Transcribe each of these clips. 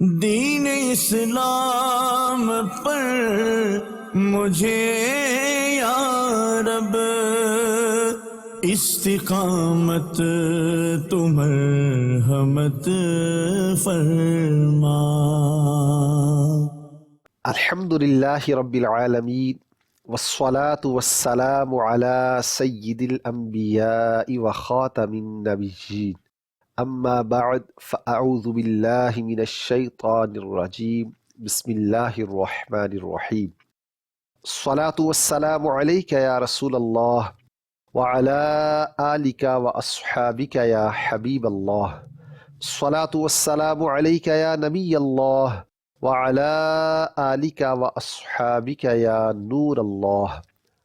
دین اسلام پر مجھے یا رب استقامت تو مرحمت فرما۔ الحمدللہ رب العالمین والصلاة والسلام علی سید الانبیاء وخاتم النبیین، اما بعد فاعوذ باللہ من الشیطان الرجیم، بسم اللہ الرحمن الرحیم۔ الصلاة والسلام علیک یا رسول اللہ وعلی آلک واصحابک یا حبیب اللہ، الصلاة والسلام علیک یا نبی اللہ وعلی آلک واصحابک یا نور اللہ۔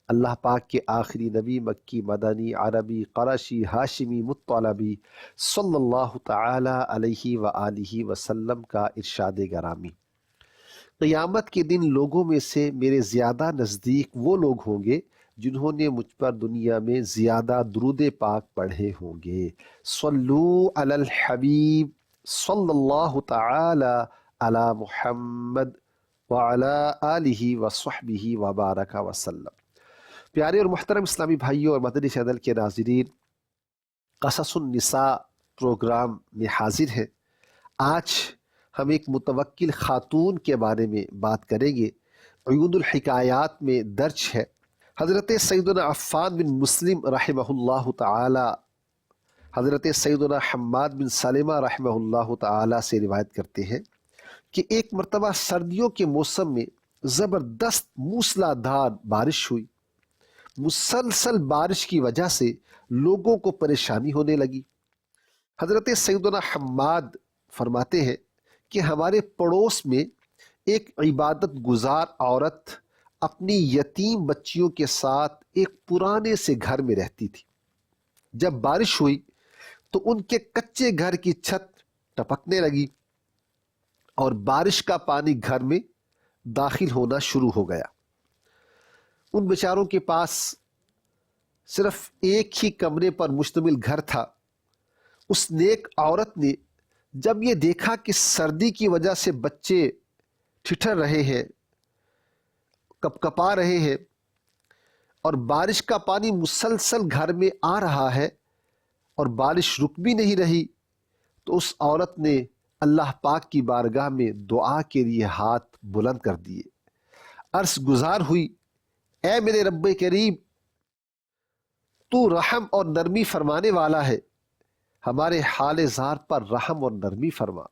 اللہ پاک کے آخری نبی مکی مدنی عربی قرشی ہاشمی مطلبی صلی اللہ تعالی علیہ وآلہ وسلم کا ارشاد گرامی، قیامت کے دن لوگوں میں سے میرے زیادہ نزدیک وہ لوگ ہوں گے جنہوں نے مجھ پر دنیا میں زیادہ درود پاک پڑھے ہوں گے۔ صلو علی الحبیب صلی اللہ تعالی علی محمد وعلی آلہ وصحبہ وبارک وسلم۔ پیارے اور محترم اسلامی بھائیوں اور مدنی چینل کے ناظرین، قصص النساء پروگرام میں حاضر ہیں۔ آج ہم ایک متوکل خاتون کے بارے میں بات کریں گے۔ عیون الحکایات میں درج ہے، حضرت سیدنا عفان بن مسلم رحمہ اللہ تعالی حضرت سیدنا حماد بن سلمہ رحمہ اللہ تعالی سے روایت کرتے ہیں کہ ایک مرتبہ سردیوں کے موسم میں زبردست موسلا دھار بارش ہوئی۔ مسلسل بارش کی وجہ سے لوگوں کو پریشانی ہونے لگی۔ حضرت سیدنا حماد فرماتے ہیں کہ ہمارے پڑوس میں ایک عبادت گزار عورت اپنی یتیم بچیوں کے ساتھ ایک پرانے سے گھر میں رہتی تھی۔ جب بارش ہوئی تو ان کے کچے گھر کی چھت ٹپکنے لگی اور بارش کا پانی گھر میں داخل ہونا شروع ہو گیا۔ ان بیچاروں کے پاس صرف ایک ہی کمرے پر مشتمل گھر تھا۔ اس نیک عورت نے جب یہ دیکھا کہ سردی کی وجہ سے بچے ٹھٹھر رہے ہیں، کپکپا رہے ہیں اور بارش کا پانی مسلسل گھر میں آ رہا ہے اور بارش رک بھی نہیں رہی، تو اس عورت نے اللہ پاک کی بارگاہ میں دعا کے لیے ہاتھ بلند کر دیے، عرض گزار ہوئی، اے میرے رب کریم، تو رحم اور نرمی فرمانے والا ہے، ہمارے حال زار پر رحم اور نرمی فرما۔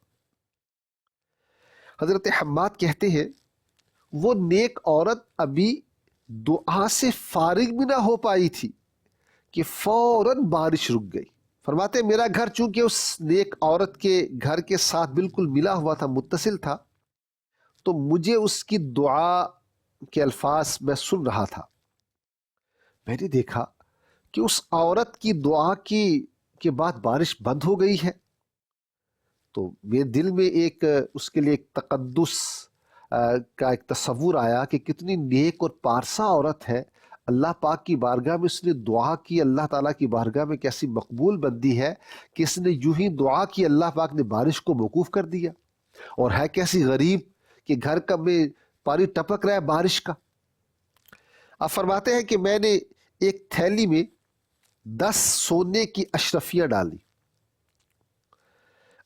حضرت حماد کہتے ہیں وہ نیک عورت ابھی دعا سے فارغ بھی نہ ہو پائی تھی کہ فوراً بارش رک گئی۔ فرماتے میرا گھر چونکہ اس نیک عورت کے گھر کے ساتھ بالکل ملا ہوا تھا، متصل تھا، تو مجھے اس کی دعا کے الفاظ میں سن رہا تھا۔ میں نے دیکھا کہ اس عورت کی دعا کے بعد بارش بند ہو گئی ہے، تو میرے دل میں اس کے لیے ایک تقدس کا ایک تصور آیا کہ کتنی نیک اور پارسا عورت ہے، اللہ پاک کی بارگاہ میں اس نے دعا کی، اللہ تعالیٰ کی بارگاہ میں کیسی مقبول بندی ہے کہ اس نے یوں ہی دعا کی، اللہ پاک نے بارش کو موقوف کر دیا، اور ہے کیسی غریب کہ گھر کا میں پانی ٹپک رہا ہے بارش کا۔ آپ فرماتے ہیں کہ میں نے ایک تھیلی میں 10 سونے کی اشرفیاں ڈالی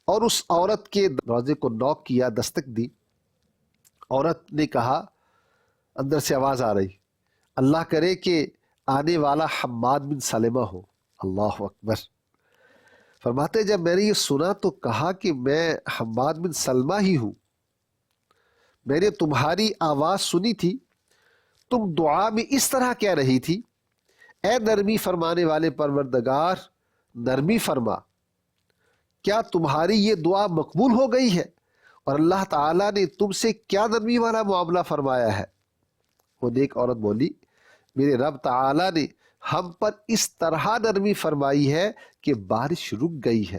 اور اس عورت کے دروازے کو نوک کیا، دستک دی۔ عورت نے کہا، اندر سے آواز آ رہی، اللہ کرے کہ آنے والا حماد بن سلمہ ہو۔ اللہ اکبر۔ فرماتے جب میں نے یہ سنا تو کہا کہ میں حماد بن سلمہ ہی ہوں، میں نے تمہاری آواز سنی تھی، تم دعا میں اس طرح کہہ رہی تھی، اے نرمی فرمانے والے پروردگار نرمی فرما۔ کیا تمہاری یہ دعا مقبول ہو گئی ہے اور اللہ تعالیٰ نے تم سے کیا نرمی والا معاملہ فرمایا ہے؟ وہ نیک عورت بولی، میرے رب تعالیٰ نے ہم پر اس طرح نرمی فرمائی ہے کہ بارش رک گئی ہے،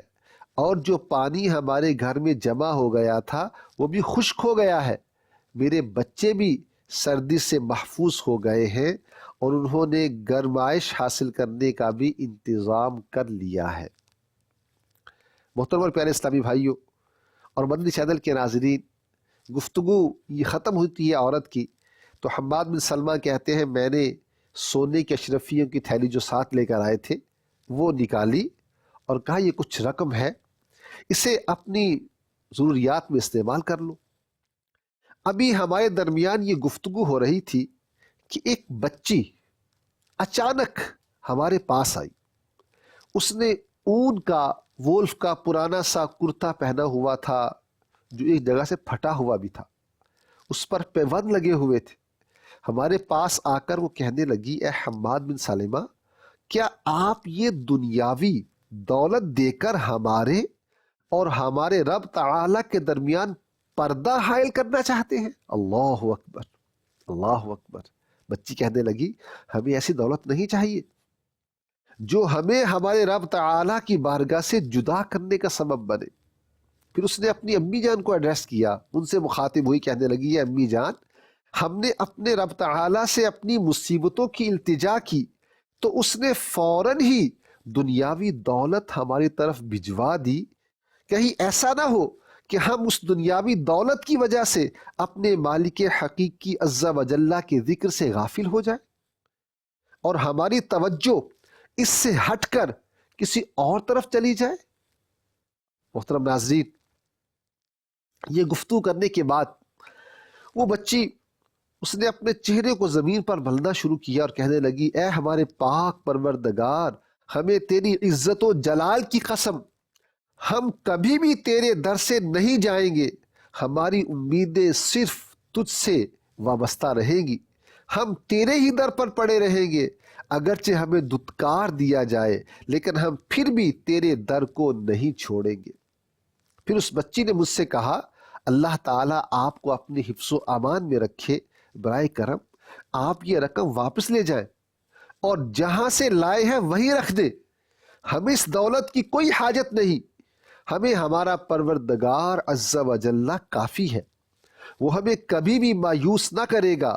اور جو پانی ہمارے گھر میں جمع ہو گیا تھا وہ بھی خشک ہو گیا ہے، میرے بچے بھی سردی سے محفوظ ہو گئے ہیں اور انہوں نے گرمائش حاصل کرنے کا بھی انتظام کر لیا ہے۔ محترم اور پیارے اسلامی بھائیوں اور مدنی چینل کے ناظرین، گفتگو یہ ختم ہوتی ہے عورت کی تو حماد بن سلمہ کہتے ہیں میں نے سونے کے اشرفیوں کی تھیلی جو ساتھ لے کر آئے تھے وہ نکالی اور کہا یہ کچھ رقم ہے، اسے اپنی ضروریات میں استعمال کر لو۔ ابھی ہمارے درمیان یہ گفتگو ہو رہی تھی کہ ایک بچی اچانک ہمارے پاس آئی۔ اس نے اون کا وولف کا پرانا سا کرتا پہنا ہوا تھا جو ایک جگہ سے پھٹا ہوا بھی تھا، اس پر پیوند لگے ہوئے تھے۔ ہمارے پاس آ کر وہ کہنے لگی اے حماد بن سلمہ، کیا آپ یہ دنیاوی دولت دے کر ہمارے اور ہمارے رب تعالی کے درمیان پردہ حائل کرنا چاہتے ہیں؟ اللہ اکبر، اللہ اکبر۔ بچی کہنے لگی ہمیں ایسی دولت نہیں چاہیے جو ہمیں ہمارے رب تعالی کی بارگاہ سے جدا کرنے کا سبب بنے۔ پھر اس نے اپنی امی جان کو ایڈریس کیا، ان سے مخاطب ہوئی، کہنے لگی اے امی جان، ہم نے اپنے رب تعالی سے اپنی مصیبتوں کی التجا کی تو اس نے فوراً ہی دنیاوی دولت ہماری طرف بھجوا دی، کہیں ایسا نہ ہو کہ ہم اس دنیاوی دولت کی وجہ سے اپنے مالک حقیقی عز و جل کے ذکر سے غافل ہو جائے اور ہماری توجہ اس سے ہٹ کر کسی اور طرف چلی جائے۔ محترم ناظرین، یہ گفتگو کرنے کے بعد وہ بچی اس نے اپنے چہرے کو زمین پر ملنا شروع کیا اور کہنے لگی اے ہمارے پاک پروردگار، ہمیں تیری عزت و جلال کی قسم، ہم کبھی بھی تیرے در سے نہیں جائیں گے، ہماری امیدیں صرف تجھ سے وابستہ رہیں گی، ہم تیرے ہی در پر پڑے رہیں گے، اگرچہ ہمیں دھتکار دیا جائے لیکن ہم پھر بھی تیرے در کو نہیں چھوڑیں گے۔ پھر اس بچی نے مجھ سے کہا اللہ تعالیٰ آپ کو اپنے حفظ و امان میں رکھے، برائے کرم آپ یہ رقم واپس لے جائیں اور جہاں سے لائے ہیں وہیں رکھ دیں، ہمیں اس دولت کی کوئی حاجت نہیں، ہمیں ہمارا پروردگار عز و جل کافی ہے، وہ ہمیں کبھی بھی مایوس نہ کرے گا،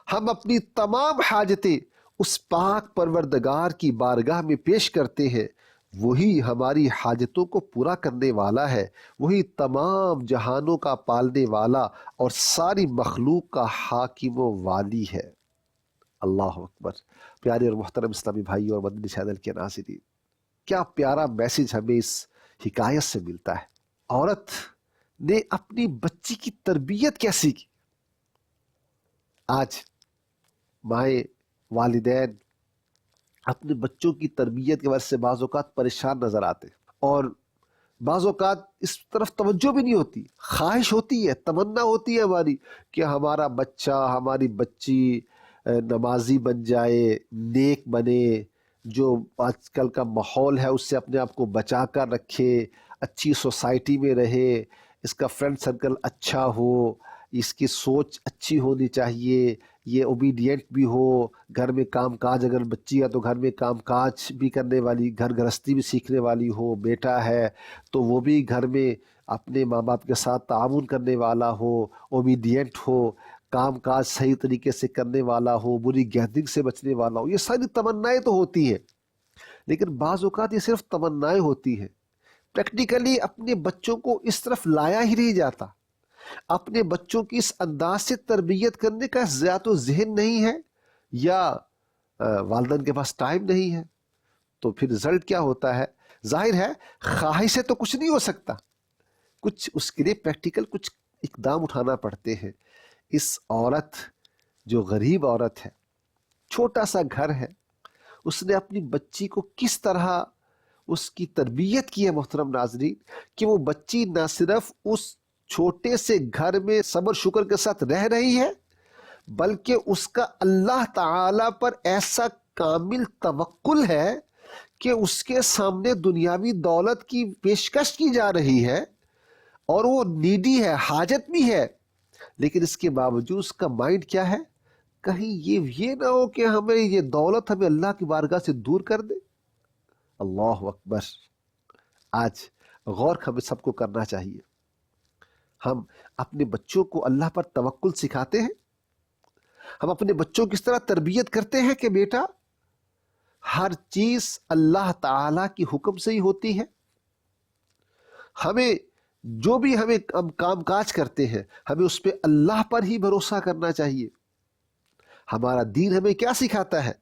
ہم اپنی تمام حاجتیں اس پاک پروردگار کی بارگاہ میں پیش کرتے ہیں، وہی ہماری حاجتوں کو پورا کرنے والا ہے، وہی تمام جہانوں کا پالنے والا اور ساری مخلوق کا حاکم و والی ہے۔ اللہ اکبر۔ پیارے اور محترم اسلامی بھائی اور مدنی چینل کے ناظرین، کیا پیارا میسج ہمیں اس حکایت سے ملتا ہے۔ عورت نے اپنی بچی کی تربیت کیسی کی۔ آج مائیں، والدین اپنے بچوں کی تربیت کے وجہ سے بعض اوقات پریشان نظر آتے اور بعض اوقات اس طرف توجہ بھی نہیں ہوتی، خواہش ہوتی ہے، تمنا ہوتی ہے ہماری کہ ہمارا بچہ، ہماری بچی نمازی بن جائے، نیک بنے، جو آج کل کا ماحول ہے اس سے اپنے آپ کو بچا کر رکھے، اچھی سوسائٹی میں رہے، اس کا فرینڈ سرکل اچھا ہو، اس کی سوچ اچھی ہونی چاہیے، یہ اوبیڈینٹ بھی ہو، گھر میں کام کاج، اگر بچی ہے تو گھر میں کام کاج بھی کرنے والی، گھر گرہستی بھی سیکھنے والی ہو، بیٹا ہے تو وہ بھی گھر میں اپنے ماں باپ کے ساتھ تعاون کرنے والا ہو، اوبیڈینٹ ہو، کام کاج صحیح طریقے سے کرنے والا ہو، بری گیدرنگ سے بچنے والا ہو۔ یہ ساری تمنائیں تو ہوتی ہیں، لیکن بعض اوقات یہ صرف تمنائیں ہوتی ہیں، پریکٹیکلی اپنے بچوں کو اس طرف لایا ہی نہیں جاتا، اپنے بچوں کی اس انداز سے تربیت کرنے کا زیادہ ذہن نہیں ہے یا والدین کے پاس ٹائم نہیں ہے، تو پھر رزلٹ کیا ہوتا ہے؟ ظاہر ہے خواہش سے تو کچھ نہیں ہو سکتا، کچھ اس کے لیے پریکٹیکل کچھ اقدام اٹھانا پڑتے ہیں۔ اس عورت جو غریب عورت ہے، چھوٹا سا گھر ہے، اس نے اپنی بچی کو کس طرح اس کی تربیت کی ہے محترم ناظرین، کہ وہ بچی نہ صرف اس چھوٹے سے گھر میں صبر شکر کے ساتھ رہ رہی ہے، بلکہ اس کا اللہ تعالی پر ایسا کامل توکل ہے کہ اس کے سامنے دنیاوی دولت کی پیشکش کی جا رہی ہے اور وہ نیڈی ہے، حاجت بھی ہے، لیکن اس کے باوجود اس کا مائنڈ کیا ہے؟ کہیں یہ نہ ہو کہ ہمیں یہ دولت ہمیں اللہ کی بارگاہ سے دور کر دے۔ اللہ اکبر۔ آج غور ہمیں سب کو کرنا چاہیے، ہم اپنے بچوں کو اللہ پر توکل سکھاتے ہیں، ہم اپنے بچوں کی اس طرح تربیت کرتے ہیں کہ بیٹا ہر چیز اللہ تعالی کی حکم سے ہی ہوتی ہے، ہمیں جو بھی ہم کام کاج کرتے ہیں ہمیں اس پہ اللہ پر ہی بھروسہ کرنا چاہیے۔ ہمارا دین ہمیں کیا سکھاتا ہے؟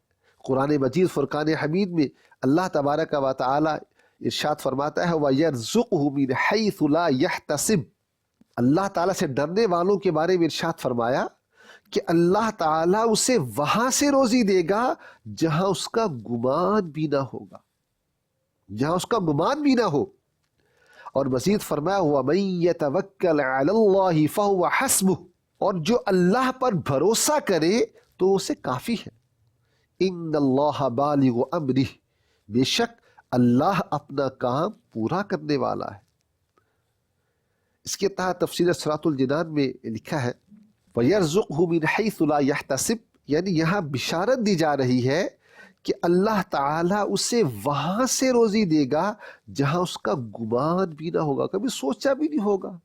قرآن مجید فرقان حمید میں اللہ تبارک و تعالی ارشاد فرماتا ہے وَيَرْزُقْهُ مِنْ حَيْثُ لَا يَحْتَسِبْ۔ اللہ تعالیٰ سے ڈرنے والوں کے بارے میں ارشاد فرمایا کہ اللہ تعالیٰ اسے وہاں سے روزی دے گا جہاں اس کا گمان بھی نہ ہوگا، جہاں اس کا گمان بھی نہ ہو۔ اور مزید فرمایا وَمَن يَتَوَكَّلْ عَلَى اللَّهِ فَهُوَ حَسْبُهُ، اور جو اللہ پر بھروسہ کرے تو اسے کافی ہے۔ ان اللہ بالغ امرہ، بے شک اللہ اپنا کام پورا کرنے والا ہے۔ اس کے تحت تفسیر صراط الجنان میں لکھا ہے وَيَرْزُقْهُ مِنْ حَيْثُ لَا يَحْتَسِبْ، یعنی یہاں بشارت دی جا رہی ہے کہ اللہ تعالیٰ اسے وہاں سے روزی دے گا جہاں اس کا گمان بھی نہ ہوگا، کبھی سوچا بھی نہیں ہوگا،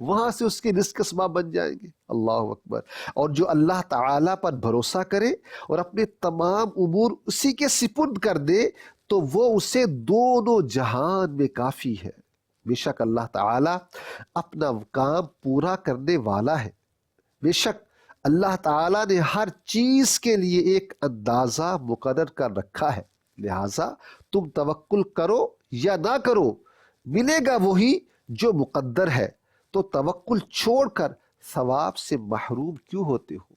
وہاں سے اس کے رزق کے اسباب بن جائیں گے۔ اللہ اکبر۔ اور جو اللہ تعالیٰ پر بھروسہ کرے اور اپنے تمام امور اسی کے سپرد کر دے تو وہ اسے دونوں جہان میں کافی ہے۔ بے شک اللہ تعالیٰ اپنا کام پورا کرنے والا ہے۔ بے شک اللہ تعالیٰ نے ہر چیز کے لیے ایک اندازہ مقرر کر رکھا ہے، لہٰذا تم توکل کرو یا نہ کرو ملے گا وہی جو مقدر ہے، تو توکل چھوڑ کر ثواب سے محروم کیوں ہوتے ہو؟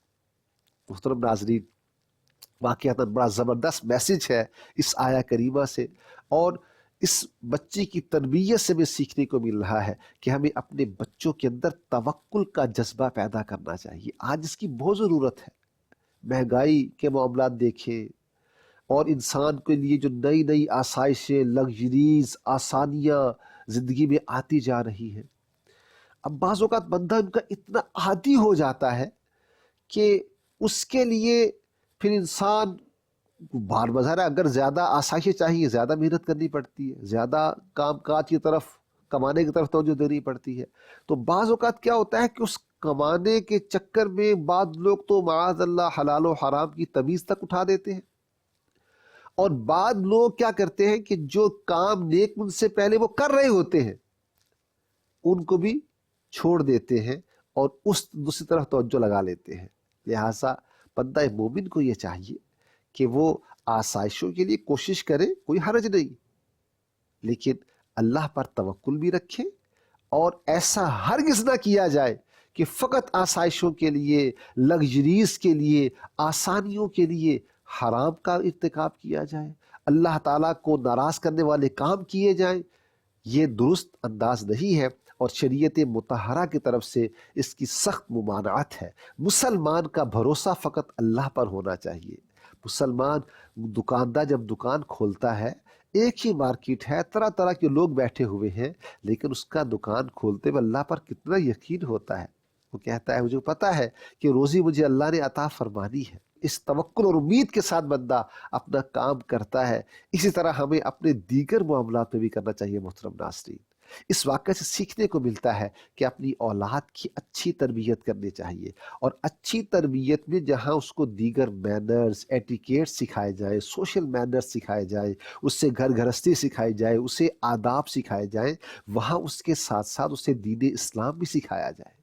محترم ناظرین، واقعات بڑا زبردست میسج ہے اس آیہ کریمہ سے، اور اس بچی کی تربیت سے بھی سیکھنے کو مل رہا ہے کہ ہمیں اپنے بچوں کے اندر توکل کا جذبہ پیدا کرنا چاہیے۔ آج اس کی بہت ضرورت ہے۔ مہنگائی کے معاملات دیکھیں، اور انسان کے لیے جو نئی نئی آسائشیں، لگژریز، آسانیاں زندگی میں آتی جا رہی ہیں، اب بعض اوقات بندہ ان کا اتنا عادی ہو جاتا ہے کہ اس کے لیے پھر انسان بار بظاہر اگر زیادہ آسائشیں چاہیے زیادہ محنت کرنی پڑتی ہے، زیادہ کام کاج کی طرف، کمانے کی طرف توجہ دینی پڑتی ہے۔ تو بعض اوقات کیا ہوتا ہے کہ اس کمانے کے چکر میں بعض لوگ تو معاذ اللہ حلال و حرام کی تمیز تک اٹھا دیتے ہیں، اور بعض لوگ کیا کرتے ہیں کہ جو کام نیک ان سے پہلے وہ کر رہے ہوتے ہیں ان کو بھی چھوڑ دیتے ہیں اور اس دوسری طرف توجہ لگا لیتے ہیں۔ لہٰذا بندہ مومن کو یہ چاہیے کہ وہ آسائشوں کے لیے کوشش کرے، کوئی حرج نہیں، لیکن اللہ پر توکل بھی رکھے، اور ایسا ہرگز نہ کیا جائے کہ فقط آسائشوں کے لیے، لگژریز کے لیے، آسانیوں کے لیے حرام کا ارتکاب کیا جائے، اللہ تعالیٰ کو ناراض کرنے والے کام کیے جائیں۔ یہ درست انداز نہیں ہے، اور شریعت مطہرہ کی طرف سے اس کی سخت ممانعت ہے۔ مسلمان کا بھروسہ فقط اللہ پر ہونا چاہیے۔ مسلمان دکاندار جب دکان کھولتا ہے، ایک ہی مارکیٹ ہے، طرح طرح کے لوگ بیٹھے ہوئے ہیں، لیکن اس کا دکان کھولتے ہوئے اللہ پر کتنا یقین ہوتا ہے۔ وہ کہتا ہے مجھے پتا ہے کہ روزی مجھے اللہ نے عطا فرمانی ہے۔ اس توکل اور امید کے ساتھ بندہ اپنا کام کرتا ہے۔ اسی طرح ہمیں اپنے دیگر معاملات میں بھی کرنا چاہیے۔ محترم ناظرین، اس واقعے سے سیکھنے کو ملتا ہے کہ اپنی اولاد کی اچھی تربیت کرنی چاہیے، اور اچھی تربیت میں جہاں اس کو دیگر مینرز، ایٹیکیٹ سکھائے جائیں، سوشل مینرز سکھائے جائیں، اس سے گھر گھرستی سکھائی جائے، اسے آداب سکھائے جائیں، وہاں اس کے ساتھ ساتھ اسے دین اسلام بھی سکھایا جائے،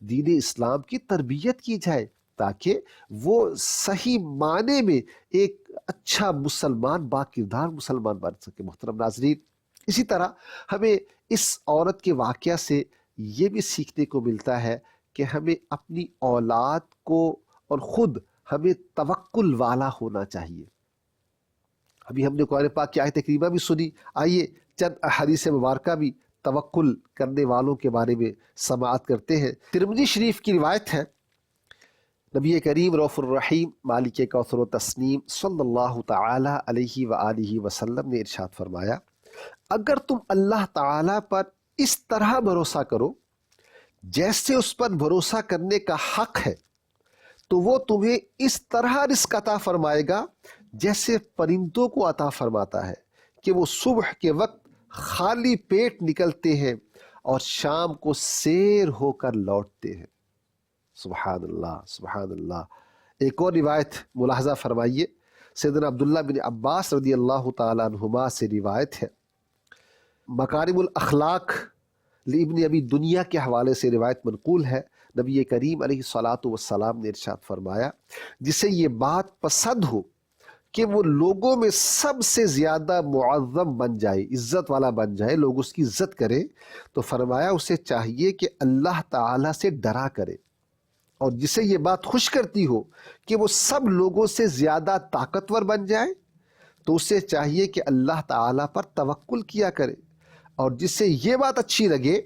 دین اسلام کی تربیت کی جائے، تاکہ وہ صحیح معنی میں ایک اچھا مسلمان، با کردار مسلمان بن سکے۔ محترم ناظرین، اسی طرح ہمیں اس عورت کے واقعہ سے یہ بھی سیکھنے کو ملتا ہے کہ ہمیں اپنی اولاد کو اور خود ہمیں توکل والا ہونا چاہیے۔ ابھی ہم نے قرآن پاک کی آیت کریمہ بھی سنی، آئیے چند احادیث مبارکہ بھی توکل کرنے والوں کے بارے میں سماعت کرتے ہیں۔ ترمذی شریف کی روایت ہے، نبی کریم رؤوف الرحیم مالک کوثر و تسنیم صلی اللہ تعالی علیہ وآلہ وسلم نے ارشاد فرمایا، اگر تم اللہ تعالیٰ پر اس طرح بھروسہ کرو جیسے اس پر بھروسہ کرنے کا حق ہے، تو وہ تمہیں اس طرح رزق عطا فرمائے گا جیسے پرندوں کو عطا فرماتا ہے کہ وہ صبح کے وقت خالی پیٹ نکلتے ہیں اور شام کو سیر ہو کر لوٹتے ہیں۔ سبحان اللہ، سبحان اللہ۔ ایک اور روایت ملاحظہ فرمائیے، سیدنا عبداللہ بن عباس رضی اللہ تعالیٰ عنہما سے روایت ہے، مکارم الاخلاق ابن ابی دنیا کے حوالے سے روایت منقول ہے، نبی کریم علیہ الصلاۃ والسلام نے ارشاد فرمایا، جسے یہ بات پسند ہو کہ وہ لوگوں میں سب سے زیادہ معظم بن جائے، عزت والا بن جائے، لوگ اس کی عزت کریں، تو فرمایا اسے چاہیے کہ اللہ تعالیٰ سے ڈرا کرے، اور جسے یہ بات خوش کرتی ہو کہ وہ سب لوگوں سے زیادہ طاقتور بن جائے، تو اسے چاہیے کہ اللہ تعالیٰ پر توکل کیا کرے، اور جسے یہ بات اچھی لگے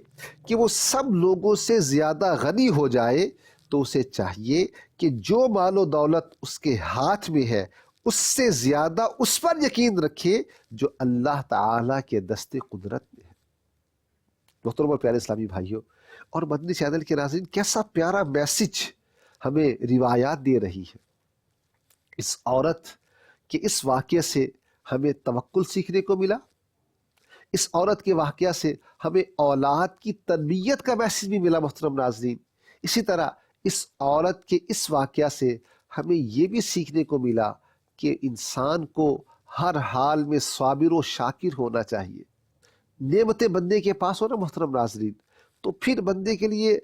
کہ وہ سب لوگوں سے زیادہ غنی ہو جائے، تو اسے چاہیے کہ جو مال و دولت اس کے ہاتھ میں ہے اس سے زیادہ اس پر یقین رکھے جو اللہ تعالیٰ کے دست قدرت میں ہے۔ محترم اور پیارے اسلامی بھائیوں اور مدنی چینل کے ناظرین، کیسا پیارا میسج ہمیں روایات دے رہی ہے۔ اس عورت کے اس واقعے سے ہمیں توکل سیکھنے کو ملا، اس عورت کے واقعہ سے ہمیں اولاد کی تربیت کا میسج بھی ملا محترم ناظرین۔ اسی طرح اس عورت کے اس واقعہ سے ہمیں یہ بھی سیکھنے کو ملا کہ انسان کو ہر حال میں صابر و شاکر ہونا چاہیے۔ نعمتیں بندے کے پاس ہو نا محترم ناظرین، تو پھر بندے کے لیے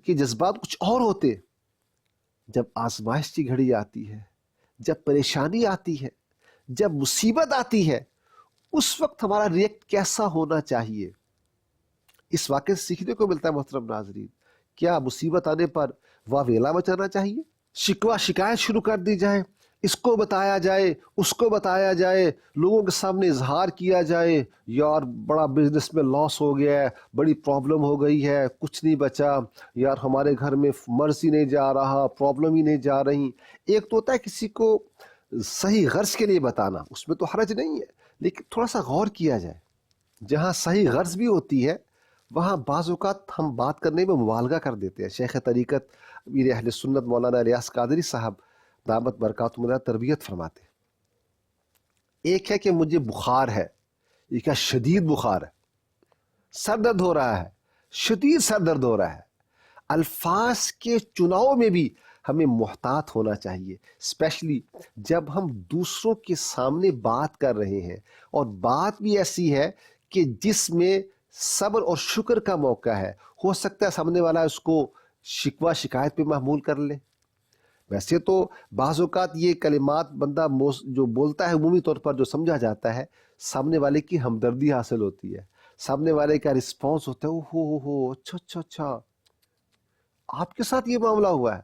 کے جذبات کچھ اور ہوتے۔ جب آزمائش کی گھڑی آتی ہے، جب پریشانی آتی ہے، جب مصیبت آتی ہے، اس وقت ہمارا ریئیکٹ کیسا ہونا چاہیے، اس واقعے سے سیکھنے کو ملتا ہے محترم ناظرین۔ کیا مصیبت آنے پر واویلا مچانا چاہیے، شکوہ شکایت شروع کر دی جائے، اس کو بتایا جائے، اس کو بتایا جائے، لوگوں کے سامنے اظہار کیا جائے، یار بڑا بزنس میں لاس ہو گیا ہے، بڑی پرابلم ہو گئی ہے، کچھ نہیں بچا، یار ہمارے گھر میں مرض ہی نہیں جا رہا، پرابلم ہی نہیں جا رہی۔ ایک تو ہوتا ہے کسی کو صحیح غرض کے لیے بتانا، اس میں تو حرج نہیں ہے، لیکن تھوڑا سا غور کیا جائے۔ جہاں صحیح غرض بھی ہوتی ہے وہاں بعض اوقات ہم بات کرنے میں مبالغہ کر دیتے ہیں۔ شیخ طریقت امیر اہل سنت مولانا الیاس قادری صاحب دامت برکاتہم اللہ تربیت فرماتے ہیں، ایک ہے کہ مجھے بخار ہے، ایک ہے شدید بخار ہے، سر درد ہو رہا ہے، شدید سر درد ہو رہا ہے۔ الفاظ کے چناؤ میں بھی ہمیں محتاط ہونا چاہیے، اسپیشلی جب ہم دوسروں کے سامنے بات کر رہے ہیں، اور بات بھی ایسی ہے کہ جس میں صبر اور شکر کا موقع ہے۔ ہو سکتا ہے سامنے والا اس کو شکوہ شکایت پہ محمول کر لے۔ ویسے تو بعض اوقات یہ کلمات بندہ جو بولتا ہے عمومی طور پر جو سمجھا جاتا ہے، سامنے والے کی ہمدردی حاصل ہوتی ہے، سامنے والے کا رسپانس ہوتا ہے، اوہ اچھا اچھا اچھا آپ کے ساتھ یہ معاملہ ہوا ہے۔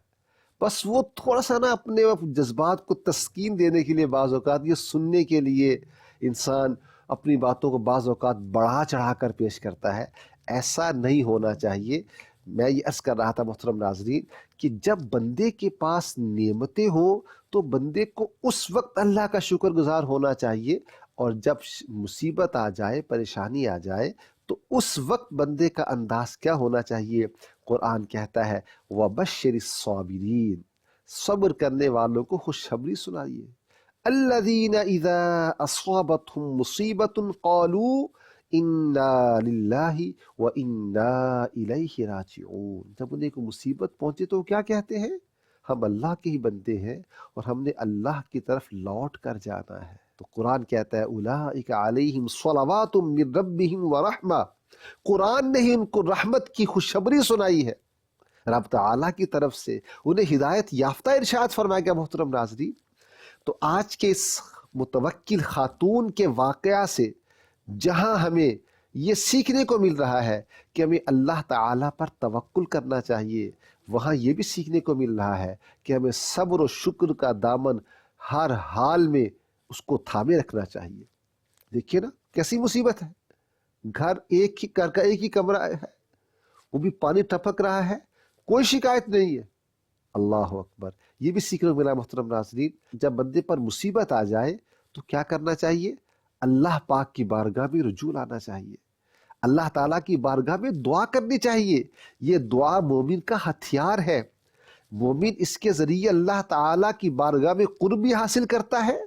بس وہ تھوڑا سا نا اپنے جذبات کو تسکین دینے کے لیے بعض اوقات یہ سننے کے لیے انسان اپنی باتوں کو بعض اوقات بڑھا چڑھا کر پیش کرتا ہے۔ ایسا نہیں ہونا چاہیے۔ میں یہ عرض کر رہا تھا محترم ناظرین کہ جب بندے کے پاس نعمتیں ہوں تو بندے کو اس وقت اللہ کا شکر گزار ہونا چاہیے، اور جب مصیبت آ جائے، پریشانی آ جائے، تو اس وقت بندے کا انداز کیا ہونا چاہیے؟ قرآن کہتا ہے وَبَشِّرِ الصَّابِرِينَ، صبر کرنے والوں کو خوشخبری سنائیے۔ الَّذِينَ إِذَا أَصَابَتْهُم مُّصِيبَةٌ قَالُوا اِنَّا لِلَّهِ وَإِنَّا إِلَيْهِ رَاجِعُونَ، جب انہیں کوئی مصیبت پہنچے تو کیا کہتے ہیں؟ ہم اللہ کے ہی بندے ہیں اور ہم نے اللہ کی طرف لوٹ کر جانا ہے۔ تو قرآن کہتا ہے اولئک علیہم صلوات من ربہم ورحمہ، قرآن نے ہی ان کو رحمت کی خوشخبری سنائی ہے رب تعالیٰ کی طرف سے، انہیں ہدایت یافتہ ارشاد فرمایا گیا محترم ناظرین۔ تو آج کے اس متوکل خاتون کے واقعہ سے جہاں ہمیں یہ سیکھنے کو مل رہا ہے کہ ہمیں اللہ تعالیٰ پر توکل کرنا چاہیے، وہاں یہ بھی سیکھنے کو مل رہا ہے کہ ہمیں صبر و شکر کا دامن ہر حال میں اس کو تھامے رکھنا چاہیے۔ دیکھیے نا کیسی مصیبت ہے، گھر ایک ہی کمرہ ہے، وہ بھی پانی ٹپک رہا ہے، کوئی شکایت نہیں ہے۔ اللہ اکبر، یہ بھی سیکھنے کو ملا محترم ناظرین، جب بندے پر مصیبت آ جائے تو کیا کرنا چاہیے؟ اللہ پاک کی بارگاہ میں رجوع لانا چاہیے، اللہ تعالیٰ کی بارگاہ میں دعا کرنی چاہیے۔ یہ دعا مومن کا ہتھیار ہے، مومن اس کے ذریعے اللہ تعالیٰ کی بارگاہ میں قرب بھی حاصل کرتا ہے،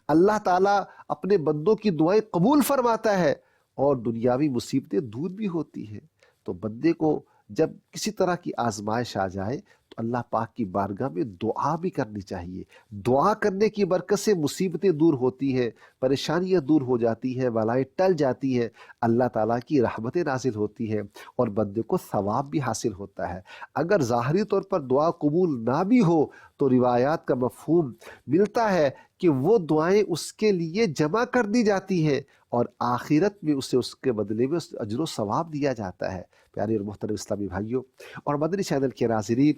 اللہ تعالیٰ اپنے بندوں کی دعائیں قبول فرماتا ہے، اور دنیاوی مصیبتیں دور بھی ہوتی ہیں۔ تو بندے کو جب کسی طرح کی آزمائش آ جائے تو اللہ پاک کی بارگاہ میں دعا بھی کرنی چاہیے۔ دعا کرنے کی برکت سے مصیبتیں دور ہوتی ہیں، پریشانیاں دور ہو جاتی ہیں، بلائیں ٹل جاتی ہیں، اللہ تعالیٰ کی رحمتیں نازل ہوتی ہیں اور بندے کو ثواب بھی حاصل ہوتا ہے۔ اگر ظاہری طور پر دعا قبول نہ بھی ہو تو روایات کا مفہوم ملتا ہے کہ وہ دعائیں اس کے لیے جمع کر دی جاتی ہیں اور آخرت میں اسے اس کے بدلے میں اجر و ثواب دیا جاتا ہے۔ پیارے اور محترم اسلامی بھائیوں اور مدنی چینل کے ناظرین،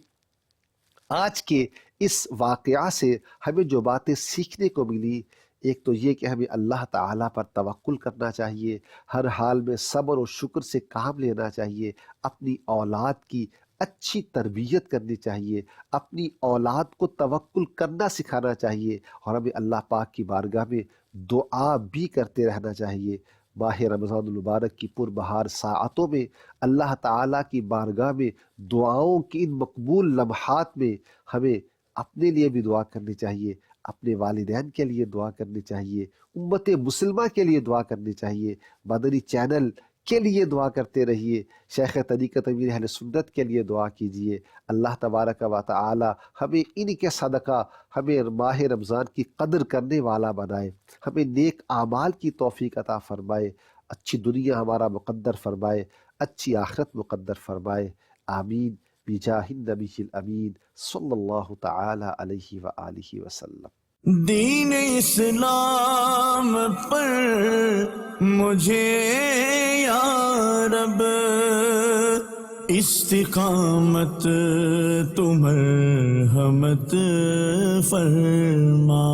آج کے اس واقعہ سے ہمیں جو باتیں سیکھنے کو ملی، ایک تو یہ کہ ہمیں اللہ تعالیٰ پر توکل کرنا چاہیے، ہر حال میں صبر و شکر سے کام لینا چاہیے، اپنی اولاد کی اچھی تربیت کرنی چاہیے، اپنی اولاد کو توکل کرنا سکھانا چاہیے اور ہمیں اللہ پاک کی بارگاہ میں دعا بھی کرتے رہنا چاہیے۔ ماہ رمضان المبارک کی پربہار ساعتوں میں اللہ تعالیٰ کی بارگاہ میں دعاؤں کی ان مقبول لمحات میں ہمیں اپنے لیے بھی دعا کرنی چاہیے، اپنے والدین کے لیے دعا کرنی چاہیے، امت مسلمہ کے لیے دعا کرنی چاہیے، مدنی چینل کے لیے دعا کرتے رہیے، شیخ طریقت امیر اہل سنت کے لیے دعا کیجیے۔ اللہ تبارک و تعالی ہمیں ان کے صدقہ ہمیں ماہ رمضان کی قدر کرنے والا بنائے، ہمیں نیک اعمال کی توفیق عطا فرمائے، اچھی دنیا ہمارا مقدر فرمائے، اچھی آخرت مقدر فرمائے، آمین بجاہ النبی الامین صلی اللہ تعالی علیہ وآلہ وسلم۔ دین اسلام پر مجھے یا رب استقامت تو مرحمت فرما۔